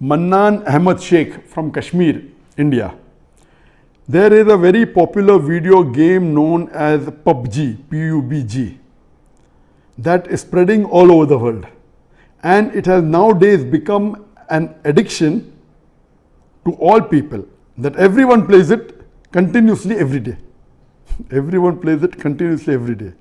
Mannan Ahmed Sheikh from Kashmir, India. There is a very popular video game known as PUBG, P-U-B-G, that is spreading all over the world. And it has nowadays become an addiction to all people, that everyone plays it continuously every day. Everyone plays it continuously every day.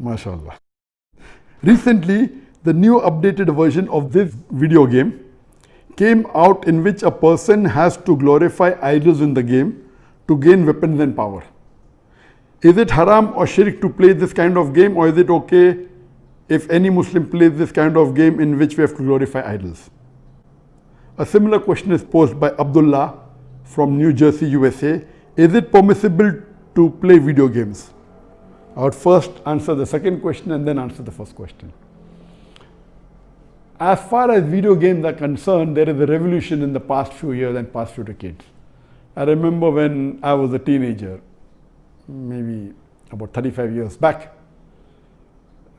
MashaAllah. Recently, the new updated version of this video game came out, in which a person has to glorify idols in the game to gain weapons and power. Is it haram or shirk to play this kind of game, or is it okay if any Muslim plays this kind of game in which we have to glorify idols? A similar question is posed by Abdullah from New Jersey, USA. Is it permissible to play video games? I would first answer the second question and then answer the first question. As far as video games are concerned, there is a revolution in the past few years and past few decades. I remember when I was a teenager, maybe about 35 years back,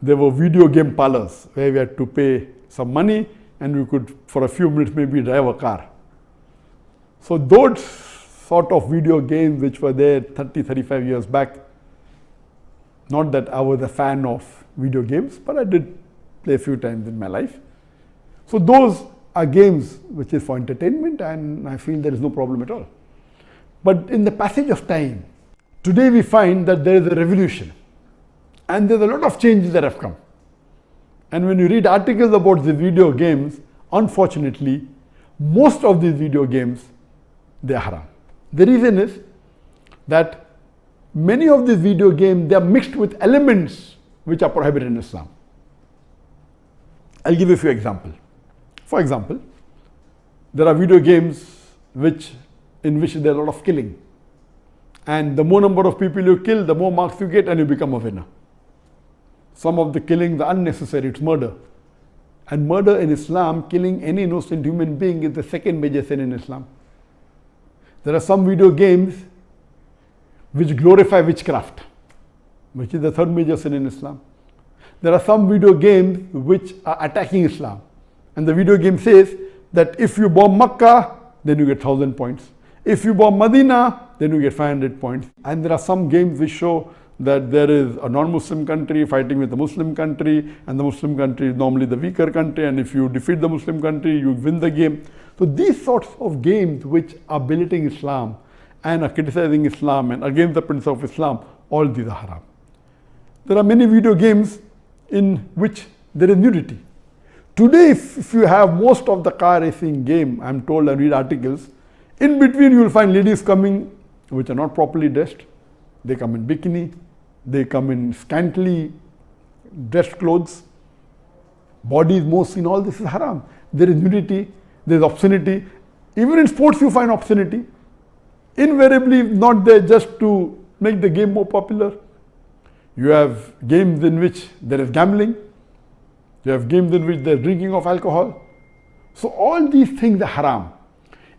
there were video game parlors where we had to pay some money and we could, for a few minutes, maybe drive a car. So those sort of video games which were there 30, 35 years back, not that I was a fan of video games, but I did play a few times in my life. So those are games which is for entertainment, and I feel there is no problem at all. But in the passage of time, today we find that there is a revolution and there's a lot of changes that have come. And when you read articles about the video games, unfortunately, most of these video games, they are haram. The reason is that many of these video games, they are mixed with elements which are prohibited in Islam. I'll give you a few examples. For example, there are video games in which there is a lot of killing. And the more number of people you kill, the more marks you get and you become a winner. Some of the killings are unnecessary, it's murder. And murder in Islam, killing any innocent human being, is the second major sin in Islam. There are some video games which glorify witchcraft, which is the third major sin in Islam. There are some video games which are attacking Islam. And the video game says that if you bomb Makkah, then you get 1,000 points. If you bomb Medina, then you get 500 points. And there are some games which show that there is a non-Muslim country fighting with a Muslim country, and the Muslim country is normally the weaker country, and if you defeat the Muslim country, you win the game. So these sorts of games which are belittling Islam and are criticizing Islam and against the principle of Islam, all these are haram. There are many video games in which there is nudity. Today, if you have most of the car racing game, I'm told, I read articles, in between you will find ladies coming which are not properly dressed. They come in bikini, they come in scantily dressed clothes, bodies more seen, all this is haram. There is nudity, there is obscenity. Even in sports you find obscenity. Invariably not there just to make the game more popular. You have games in which there is gambling. You have games in which there is drinking of alcohol. So all these things are haram.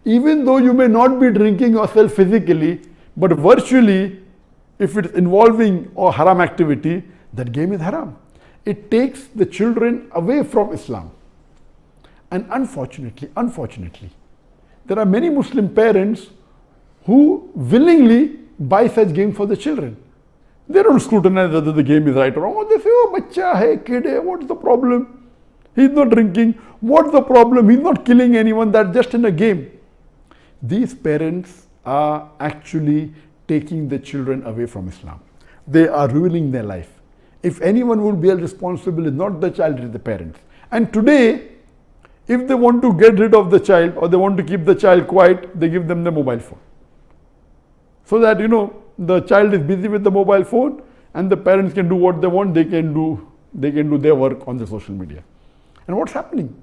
Even though you may not be drinking yourself physically, but virtually, if it's involving a haram activity, that game is haram. It takes the children away from Islam. And unfortunately, there are many Muslim parents who willingly buy such games for the children. They don't scrutinize whether the game is right or wrong. They say, oh, bacha hai, kid hai, what's the problem? He's not drinking. What's the problem? He's not killing anyone. That's just in a game. These parents are actually taking the children away from Islam. They are ruining their life. If anyone will be responsible, it's not the child, it's the parents. And today, if they want to get rid of the child or they want to keep the child quiet, they give them the mobile phone. So that, the child is busy with the mobile phone and the parents can do what they want, they can do their work on the social media. And what's happening?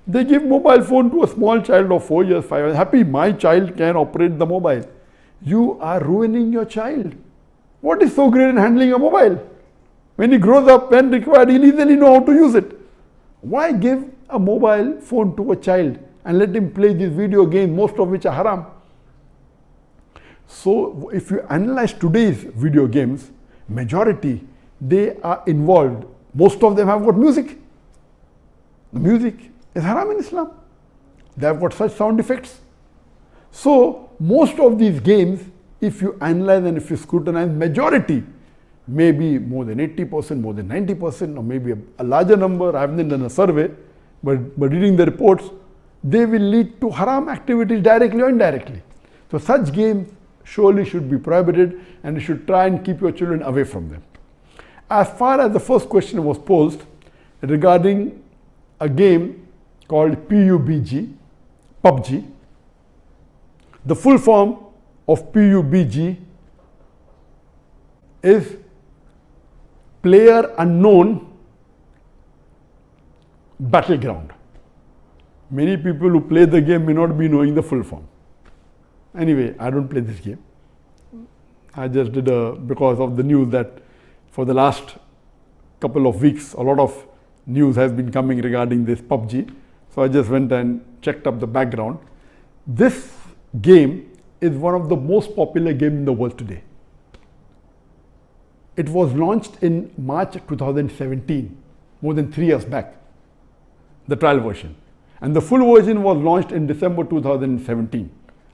They give mobile phone to a small child of 4 years, 5 years. Happy, my child can operate the mobile. You are ruining your child. What is so great in handling a mobile? When he grows up, when required, he'll easily know how to use it. Why give a mobile phone to a child and let him play these video games, most of which are haram? So if you analyze today's video games, majority, they are involved. Most of them have got music. The music is haram in Islam. They have got such sound effects. So most of these games, if you analyze and if you scrutinize, majority, maybe more than 80%, more than 90%, or maybe a larger number, I haven't done a survey, but reading the reports, they will lead to haram activities directly or indirectly. So such games surely should be prohibited, and you should try and keep your children away from them. As far as the first question was posed regarding a game called PUBG, the full form of PUBG is Player Unknown Battleground. Many people who play the game may not be knowing the full form. Anyway, I don't play this game. I just did because of the news that for the last couple of weeks, a lot of news has been coming regarding this PUBG. So I just went and checked up the background. This game is one of the most popular games in the world today. It was launched in March 2017, more than 3 years back, the trial version. And the full version was launched in December 2017,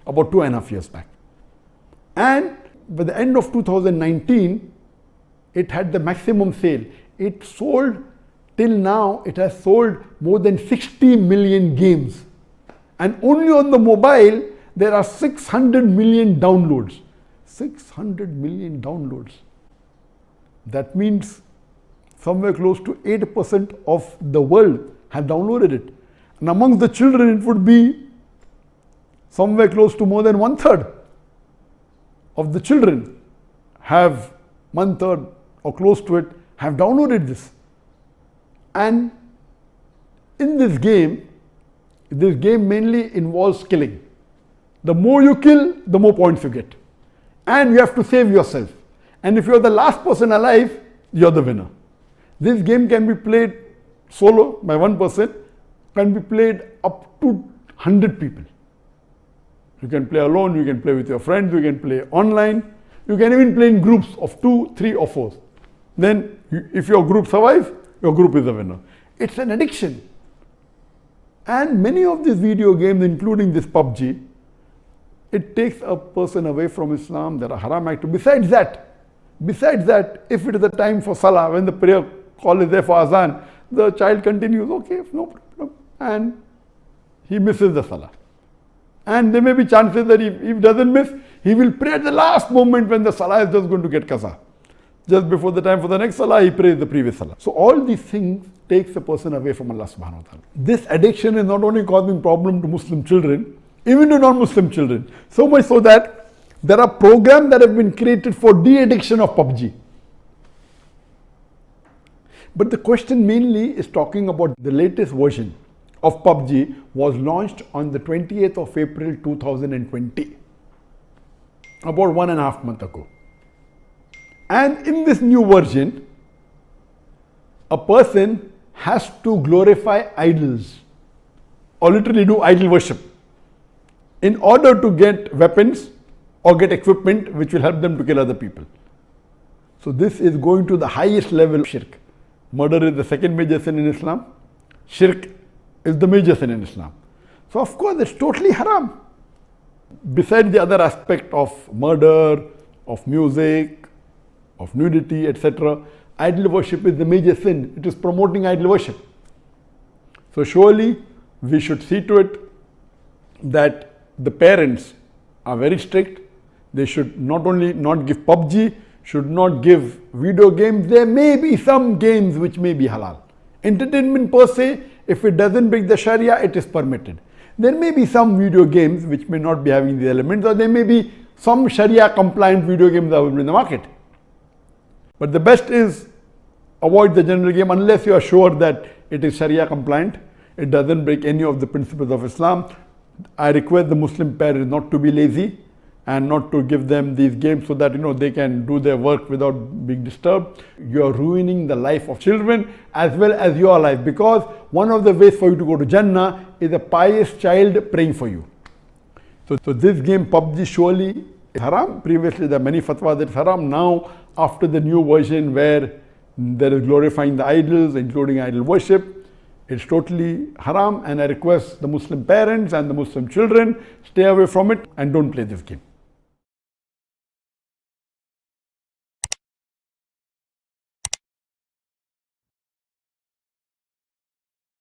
about 2.5 years back. And by the end of 2019, it had the maximum sale. It sold, till now, it has sold more than 60 million games. And only on the mobile, there are 600 million downloads. 600 million downloads. That means somewhere close to 8% of the world have downloaded it. And amongst the children, it would be somewhere close to more than 1/3 of the children have 1/3 or close to it have downloaded this. And in this game mainly involves killing. The more you kill, the more points you get. And you have to save yourself. And if you're the last person alive, you're the winner. This game can be played solo by one person, can be played up to 100 people. You can play alone, you can play with your friends, you can play online, you can even play in groups of 2, 3 or 4. Then if your group survives, your group is the winner. It's an addiction. And many of these video games, including this PUBG, it takes a person away from Islam. There are haram activities. Besides that, if it is the time for Salah, when the prayer call is there for Azan, the child continues, okay, no problem. And he misses the Salah. And there may be chances that if he doesn't miss, he will pray at the last moment when the Salah is just going to get qaza. Just before the time for the next Salah, he prays the previous Salah. So all these things takes a person away from Allah subhanahu wa ta'ala. This addiction is not only causing problem to Muslim children, even to non-Muslim children. So much so that there are programs that have been created for de-addiction of PUBG. But the question mainly is talking about the latest version of PUBG was launched on the 28th of April 2020, about 1.5 months ago. And in this new version, a person has to glorify idols or literally do idol worship in order to get weapons or get equipment which will help them to kill other people. So this is going to the highest level of shirk. Murder is the second major sin in Islam. Shirk is the major sin in Islam. So of course it's totally haram. Besides the other aspect of murder, of music, of nudity, etc., idol worship is the major sin. It is promoting idol worship. So surely we should see to it that the parents are very strict. They should not only not give PUBG, should not give video games. There may be some games which may be halal. Entertainment per se, if it doesn't break the Sharia, it is permitted. There may be some video games which may not be having the elements, or there may be some Sharia compliant video games available in the market. But the best is avoid the general game unless you are sure that it is Sharia compliant. It doesn't break any of the principles of Islam. I request the Muslim parents not to be lazy and not to give them these games so that they can do their work without being disturbed. You are ruining the life of children as well as your life, because one of the ways for you to go to Jannah is a pious child praying for you. So this game PUBG surely is haram. Previously there are many fatwas that it's haram. Now after the new version where there is glorifying the idols, including idol worship, It's totally haram, and I request the Muslim parents and the Muslim children, stay away from it and don't play this game.